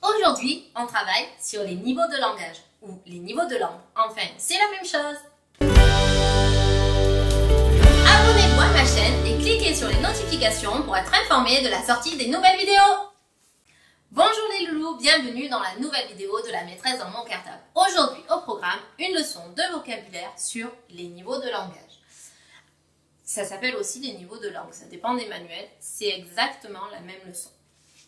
Aujourd'hui, on travaille sur les niveaux de langage ou les niveaux de langue. Enfin, c'est la même chose. Abonnez-vous à ma chaîne et cliquez sur les notifications pour être informé de la sortie des nouvelles vidéos. Bonjour les loulous, bienvenue dans la nouvelle vidéo de la maîtresse dans mon cartable. Aujourd'hui au programme, une leçon de vocabulaire sur les niveaux de langage. Ça s'appelle aussi les niveaux de langue, ça dépend des manuels, c'est exactement la même leçon.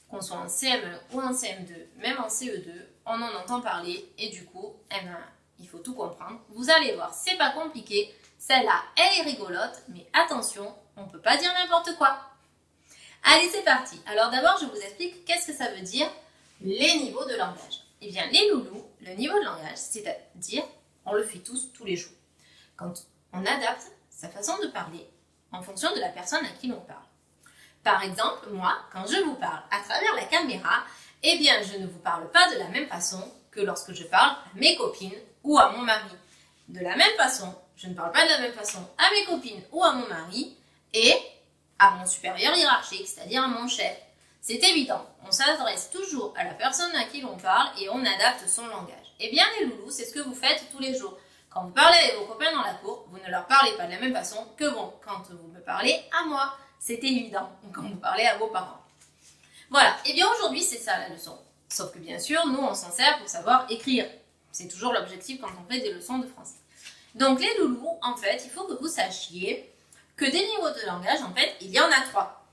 Qu'on soit en CM1 ou en CM2, même en CE2, on en entend parler et du coup, il faut tout comprendre. Vous allez voir, c'est pas compliqué, celle-là, elle est rigolote, mais attention, on ne peut pas dire n'importe quoi. Allez, c'est parti. Alors d'abord, je vous explique qu'est-ce que ça veut dire les niveaux de langage. Eh bien, les loulous, le niveau de langage, c'est-à-dire, on le fait tous les jours. Quand on adapte sa façon de parler en fonction de la personne à qui l'on parle. Par exemple, moi, quand je vous parle à travers la caméra, eh bien, je ne vous parle pas de la même façon que lorsque je parle à mes copines ou à mon mari. De la même façon, je ne parle pas de la même façon à mes copines ou à mon mari et à mon supérieur hiérarchique, c'est-à-dire à mon chef. C'est évident, on s'adresse toujours à la personne à qui l'on parle et on adapte son langage. Eh bien, les loulous, c'est ce que vous faites tous les jours. Quand vous parlez avec vos copains dans la cour, vous ne leur parlez pas de la même façon que quand vous me parlez à moi. C'est évident, quand vous parlez à vos parents. Voilà, et bien aujourd'hui, c'est ça la leçon. Sauf que bien sûr, nous, on s'en sert pour savoir écrire. C'est toujours l'objectif quand on fait des leçons de français. Donc les loulous, en fait, il faut que vous sachiez que des niveaux de langage, en fait, il y en a 3.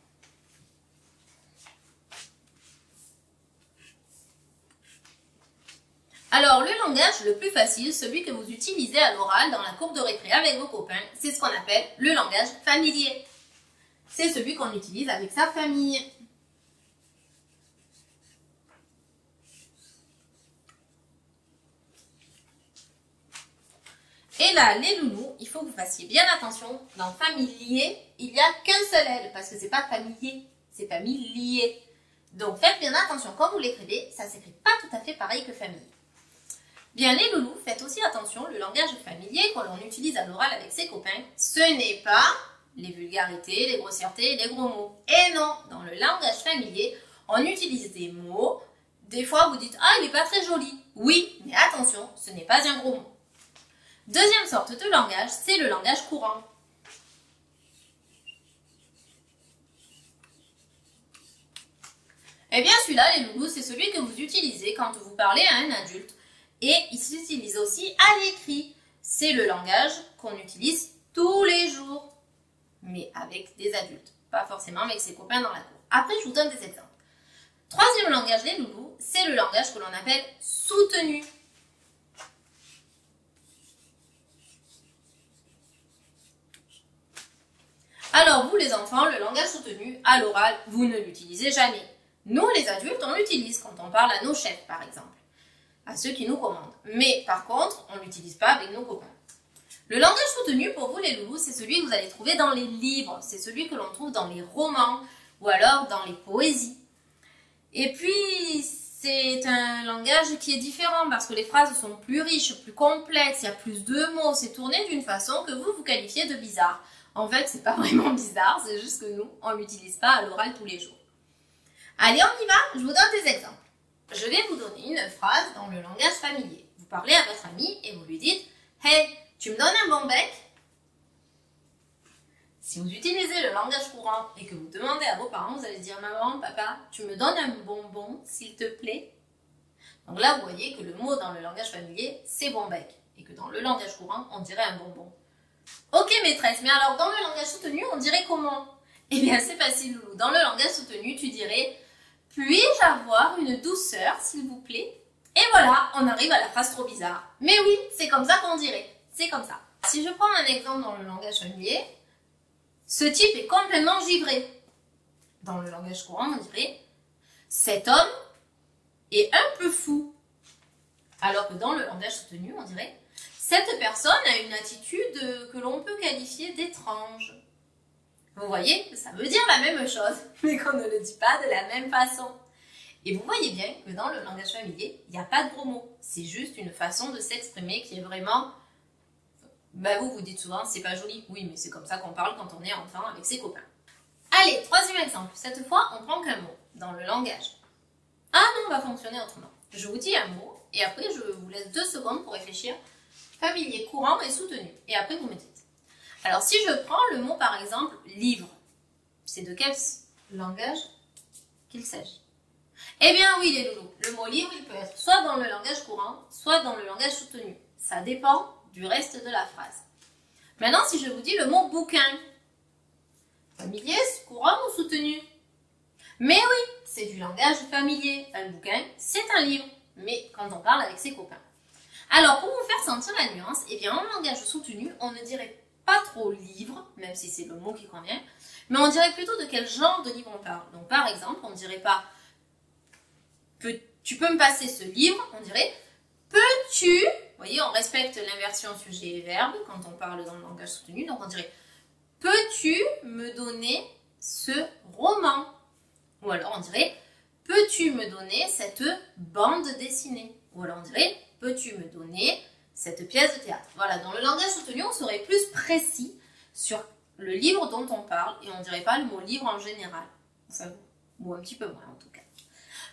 Alors, le langage le plus facile, celui que vous utilisez à l'oral dans la cour de récré avec vos copains, c'est ce qu'on appelle le langage familier. C'est celui qu'on utilise avec sa famille. Et là, les loulous, il faut que vous fassiez bien attention. Dans familier, il n'y a qu'un seul L, parce que c'est pas familier, c'est familier. Donc, faites bien attention quand vous l'écrivez, ça ne s'écrit pas tout à fait pareil que familier. Bien, les loulous, faites aussi attention, le langage familier qu'on utilise à l'oral avec ses copains, ce n'est pas les vulgarités, les grossièretés, les gros mots. Et non, dans le langage familier, on utilise des mots. Des fois, vous dites « Ah, il n'est pas très joli ». Oui, mais attention, ce n'est pas un gros mot. Deuxième sorte de langage, c'est le langage courant. Eh bien, celui-là, les loulous, c'est celui que vous utilisez quand vous parlez à un adulte. Et il s'utilise aussi à l'écrit. C'est le langage qu'on utilise tous les jours, mais avec des adultes, pas forcément avec ses copains dans la cour. Après, je vous donne des exemples. Troisième langage des loulous, c'est le langage que l'on appelle soutenu. Alors, vous les enfants, le langage soutenu, à l'oral, vous ne l'utilisez jamais. Nous, les adultes, on l'utilise quand on parle à nos chefs, par exemple, à ceux qui nous commandent. Mais par contre, on ne l'utilise pas avec nos copains. Le langage soutenu, pour vous les loulous, c'est celui que vous allez trouver dans les livres. C'est celui que l'on trouve dans les romans ou alors dans les poésies. Et puis, c'est un langage qui est différent parce que les phrases sont plus riches, plus complexes, il y a plus de mots. C'est tourné d'une façon que vous qualifiez de bizarre. En fait, c'est pas vraiment bizarre, c'est juste que nous, on ne l'utilise pas à l'oral tous les jours. Allez, on y va, je vous donne des exemples. Je vais vous donner une phrase dans le langage familier. Vous parlez à votre ami et vous lui dites « Hey, tu me donnes un bon bec ?» Si vous utilisez le langage courant et que vous demandez à vos parents, vous allez dire « Maman, papa, tu me donnes un bonbon, s'il te plaît ?» Donc là, vous voyez que le mot dans le langage familier, c'est bon bec. Et que dans le langage courant, on dirait un bonbon. Ok maîtresse, mais alors dans le langage soutenu, on dirait comment? Eh bien, c'est facile, loulou. Dans le langage soutenu, tu dirais « Puis-je avoir une douceur, s'il vous plaît ?» Et voilà, on arrive à la phrase trop bizarre. Mais oui, c'est comme ça qu'on dirait. C'est comme ça. Si je prends un exemple dans le langage familier, ce type est complètement givré. Dans le langage courant, on dirait cet homme est un peu fou. Alors que dans le langage soutenu, on dirait cette personne a une attitude que l'on peut qualifier d'étrange. Vous voyez, ça veut dire la même chose, mais qu'on ne le dit pas de la même façon. Et vous voyez bien que dans le langage familier, il n'y a pas de gros mots. C'est juste une façon de s'exprimer qui est vraiment... Ben vous dites souvent, c'est pas joli. Oui, mais c'est comme ça qu'on parle quand on est enfant avec ses copains. Allez, troisième exemple. Cette fois, on prend qu'un mot dans le langage. Ah non, on va fonctionner autrement. Je vous dis un mot et après je vous laisse 2 secondes pour réfléchir. Familier, courant et soutenu. Et après vous me dites. Alors si je prends le mot par exemple livre, c'est de quel langage qu'il s'agit? Eh bien oui les loulous, le mot livre il peut être soit dans le langage courant, soit dans le langage soutenu. Ça dépend du reste de la phrase. Maintenant si je vous dis le mot bouquin, familier, courant ou soutenu? Mais oui, c'est du langage familier. Un bouquin, c'est un livre, mais quand on parle avec ses copains. Alors, pour vous faire sentir la nuance, eh bien, en langage soutenu, on ne dirait pas trop livre, même si c'est le mot qui convient, mais on dirait plutôt de quel genre de livre on parle. Donc, par exemple, on ne dirait pas tu peux me passer ce livre, on dirait peux-tu, vous voyez, on respecte l'inversion sujet et verbe quand on parle dans le langage soutenu, donc on dirait peux-tu me donner ce roman? Ou alors on dirait peux-tu me donner cette bande dessinée? Ou alors on dirait peux-tu me donner cette pièce de théâtre? Voilà, dans le langage soutenu, on serait plus précis sur le livre dont on parle et on ne dirait pas le mot livre en général. Enfin, ou un petit peu moins en tout cas.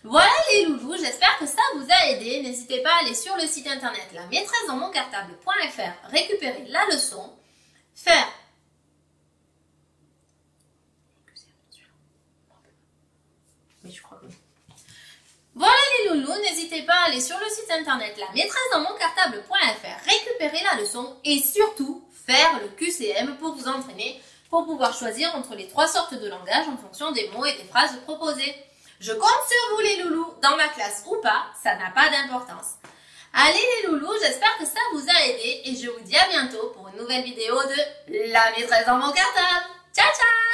Voilà les loulous, j'espère que ça vous a aidé. N'hésitez pas à aller sur le site internet lamaîtressedansmoncartable.fr, récupérer la leçon, faire... Mais je crois que... Voilà les loulous, n'hésitez pas à aller sur le site internet lamaîtressedansmoncartable.fr, récupérer la leçon et surtout faire le QCM pour vous entraîner, pour pouvoir choisir entre les 3 sortes de langage en fonction des mots et des phrases proposées. Je compte sur vous les loulous, dans ma classe ou pas, ça n'a pas d'importance. Allez les loulous, j'espère que ça vous a aidé et je vous dis à bientôt pour une nouvelle vidéo de La maîtresse dans mon cartable. Ciao ciao!